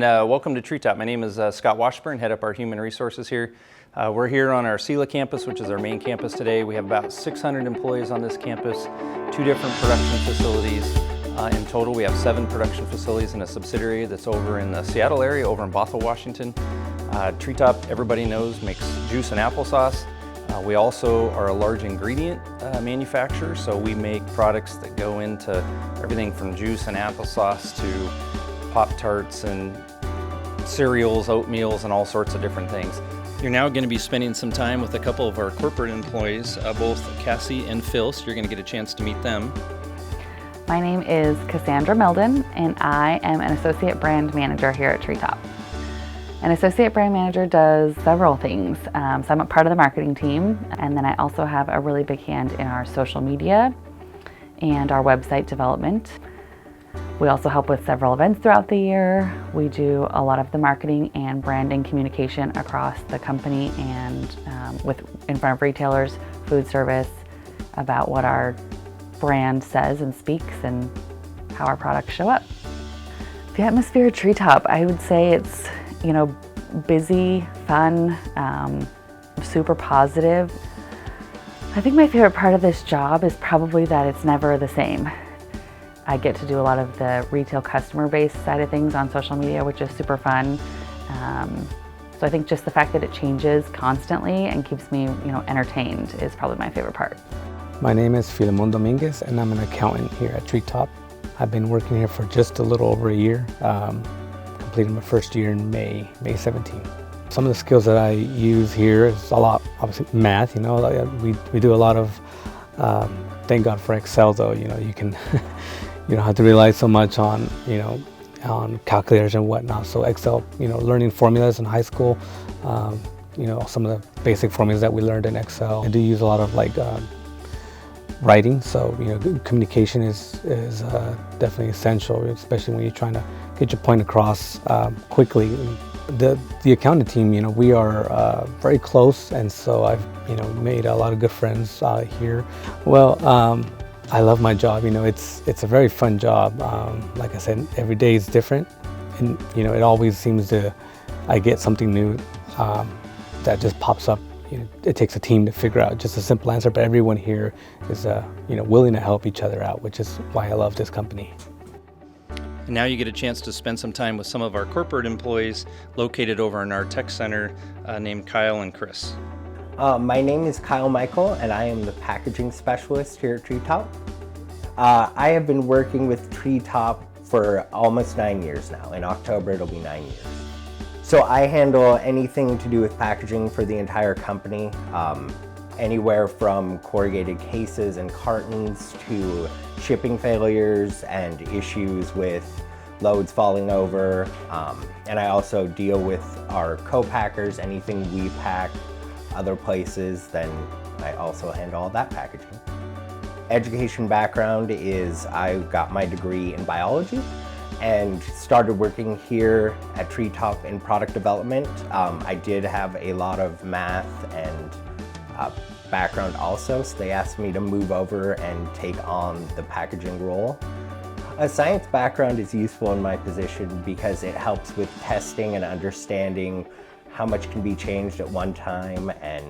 Welcome to Treetop. My name is Scott Washburn, head up our human resources here. We're here on our Sela campus, which is our main campus today. We have about 600 employees on this campus, 2 different production facilities. In total, we have 7 production facilities and a subsidiary that's over in the Seattle area, over in Bothell, Washington. Treetop, everybody knows, makes juice and applesauce. We also are a large ingredient manufacturer, so we make products that go into everything from juice and applesauce to Pop-Tarts and cereals, oatmeals, and all sorts of different things. You're now going to be spending some time with a couple of our corporate employees, both Cassie and Phil, so you're going to get a chance to meet them. My name is Cassandra Meldon, and I am an Associate Brand Manager here at Treetop. An Associate Brand Manager does several things. So I'm a part of the marketing team, and then I also have a really big hand in our social media and our website development. We also help with several events throughout the year. We do a lot of the marketing and branding communication across the company and in front of retailers, food service, about what our brand says and speaks and how our products show up. The atmosphere at Treetop, I would say it's, busy, fun, super positive. I think my favorite part of this job is probably that it's never the same. I get to do a lot of the retail customer base side of things on social media, which is super fun. So I think just the fact that it changes constantly and keeps me, entertained is probably my favorite part. My name is Filemon Dominguez, and I'm an accountant here at Treetop. I've been working here for just a little over a year. Completed my first year in May 17. Some of the skills that I use here is a lot, obviously math. We do a lot of. Thank God for Excel, though. You can. You don't have to rely so much on, on calculators and whatnot. So Excel, learning formulas in high school, some of the basic formulas that we learned in Excel. I do use a lot of writing. So, communication is definitely essential, especially when you're trying to get your point across quickly. The accounting team, we are very close, and so I've, made a lot of good friends here. Well, I love my job. It's a very fun job. Like I said, every day is different, and it always seems I get something new that just pops up. It takes a team to figure out just a simple answer, but everyone here is willing to help each other out, which is why I love this company. And now you get a chance to spend some time with some of our corporate employees located over in our tech center named Kyle and Chris. My name is Kyle Michael, and I am the packaging specialist here at Treetop. I have been working with Treetop for almost 9 years now. In October, it'll be 9 years. So I handle anything to do with packaging for the entire company, anywhere from corrugated cases and cartons to shipping failures and issues with loads falling over. And I also deal with our co-packers, anything we pack other places, then I also handle all that packaging. Education background is I got my degree in biology and started working here at Treetop in product development. I did have a lot of math and background also, so they asked me to move over and take on the packaging role. A science background is useful in my position because it helps with testing and understanding how much can be changed at one time and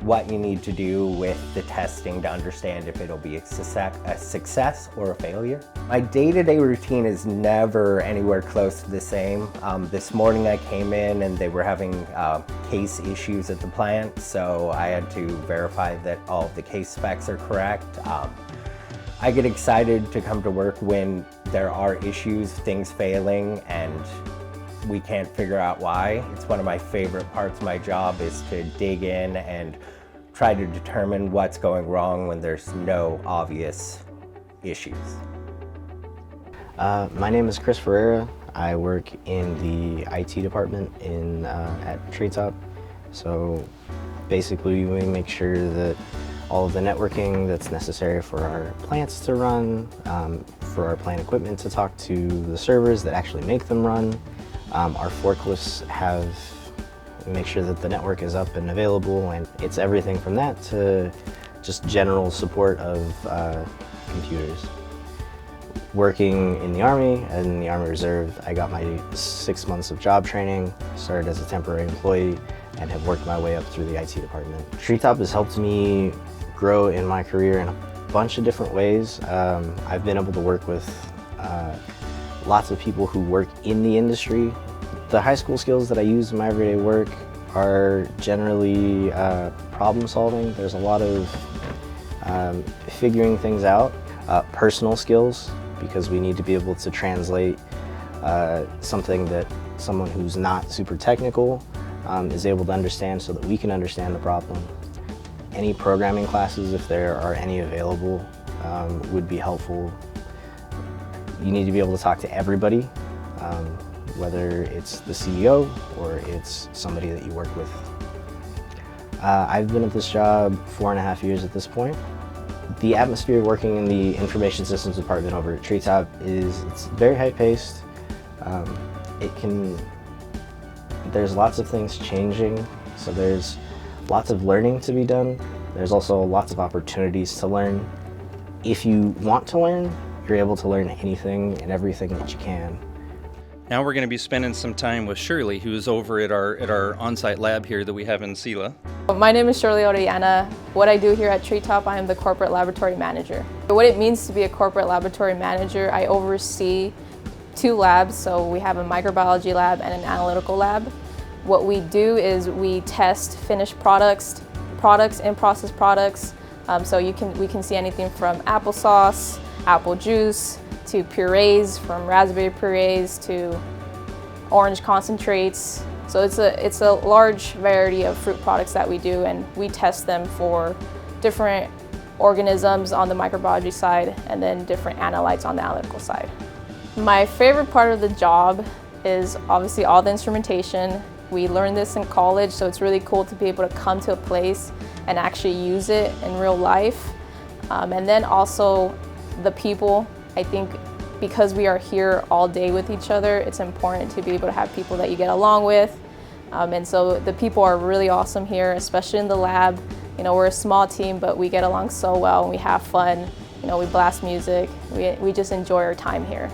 what you need to do with the testing to understand if it'll be a success or a failure. My day-to-day routine is never anywhere close to the same. This morning I came in and they were having case issues at the plant, so I had to verify that all of the case specs are correct. I get excited to come to work when there are issues, things failing, and we can't figure out why. It's one of my favorite parts of my job is to dig in and try to determine what's going wrong when there's no obvious issues. My name is Chris Ferreira. I work in the IT department at Treetop. So basically we make sure that all of the networking that's necessary for our plants to run, for our plant equipment to talk to the servers that actually make them run. Our forklifts make sure that the network is up and available, and it's everything from that to just general support of computers. working in the Army and in the Army Reserve, I got my 6 months of job training, started as a temporary employee, and have worked my way up through the IT department. Treetop has helped me grow in my career in a bunch of different ways. I've been able to work with lots of people who work in the industry. The high school skills that I use in my everyday work are generally problem solving. There's a lot of figuring things out, personal skills, because we need to be able to translate something that someone who's not super technical is able to understand so that we can understand the problem. Any programming classes, if there are any available, would be helpful. You need to be able to talk to everybody, whether it's the CEO or it's somebody that you work with. I've been at this job 4.5 years at this point. The atmosphere working in the information systems department over at Treetop it's very high-paced. There's lots of things changing, so there's lots of learning to be done. There's also lots of opportunities to learn. If you want to learn, you're able to learn anything and everything that you can. Now we're going to be spending some time with Shirley, who's over at our on-site lab here that we have in Sela. My name is Shirley Orellana. What I do here at Treetop, I am the corporate laboratory manager. What it means to be a corporate laboratory manager, I oversee 2 labs. So we have a microbiology lab and an analytical lab. What we do is we test finished products, in-process products. So we can see anything from applesauce, apple juice, to purees, from raspberry purees to orange concentrates. So it's a large variety of fruit products that we do, and we test them for different organisms on the microbiology side and then different analytes on the analytical side. My favorite part of the job is obviously all the instrumentation. We learned this in college, so it's really cool to be able to come to a place and actually use it in real life. And then also the people. I think because we are here all day with each other, it's important to be able to have people that you get along with. And so the people are really awesome here, especially in the lab. You know, we're a small team, but we get along so well and we have fun. You know, we blast music. We just enjoy our time here.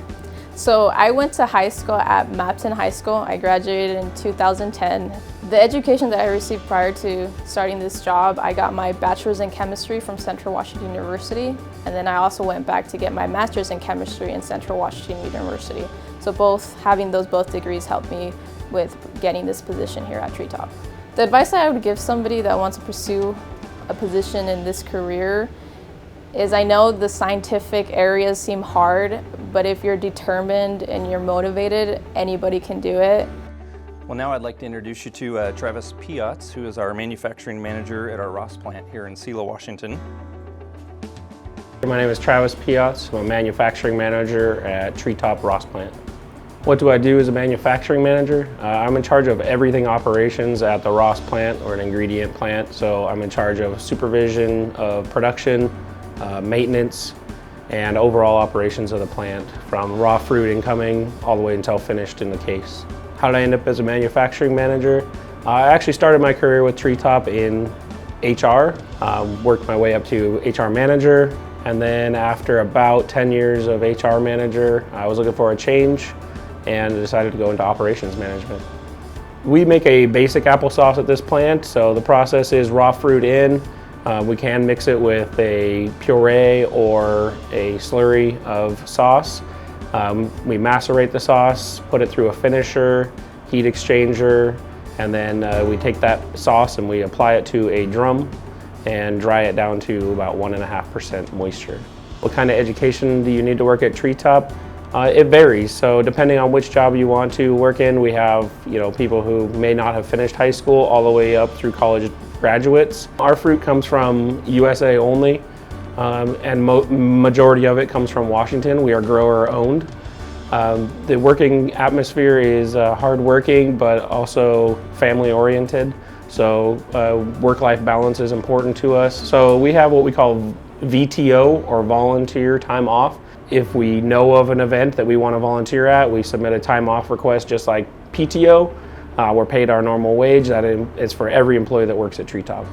So I went to high school at Mapton High School. I graduated in 2010. The education that I received prior to starting this job, I got my bachelor's in chemistry from Central Washington University, and then I also went back to get my master's in chemistry in Central Washington University. So having those degrees helped me with getting this position here at Treetop. The advice that I would give somebody that wants to pursue a position in this career is, I know the scientific areas seem hard, but if you're determined and you're motivated, anybody can do it. Well, now I'd like to introduce you to Travis Piotz, who is our manufacturing manager at our Ross plant here in Sela, Washington. My name is Travis Piotz. I'm a manufacturing manager at Treetop Ross plant. What do I do as a manufacturing manager? I'm in charge of everything operations at the Ross plant, or an ingredient plant. So I'm in charge of supervision of production, maintenance, and overall operations of the plant, from raw fruit incoming all the way until finished in the case. How did I end up as a manufacturing manager? I actually started my career with Treetop in HR, worked my way up to HR manager, and then after about 10 years of HR manager, I was looking for a change and decided to go into operations management. We make a basic applesauce at this plant, so the process is raw fruit in. We can mix it with a puree or a slurry of sauce. We macerate the sauce, put it through a finisher, heat exchanger, and then we take that sauce and we apply it to a drum and dry it down to about 1.5% moisture. What kind of education do you need to work at Treetop? It varies. So depending on which job you want to work in, we have people who may not have finished high school all the way up through college graduates. Our fruit comes from USA only, and majority of it comes from Washington. We are grower owned. The working atmosphere is hard-working, but also family-oriented. So work-life balance is important to us. So we have what we call VTO, or volunteer time off. If we know of an event that we want to volunteer at, we submit a time off request just like PTO. We're paid our normal wage. That is for every employee that works at Treetop.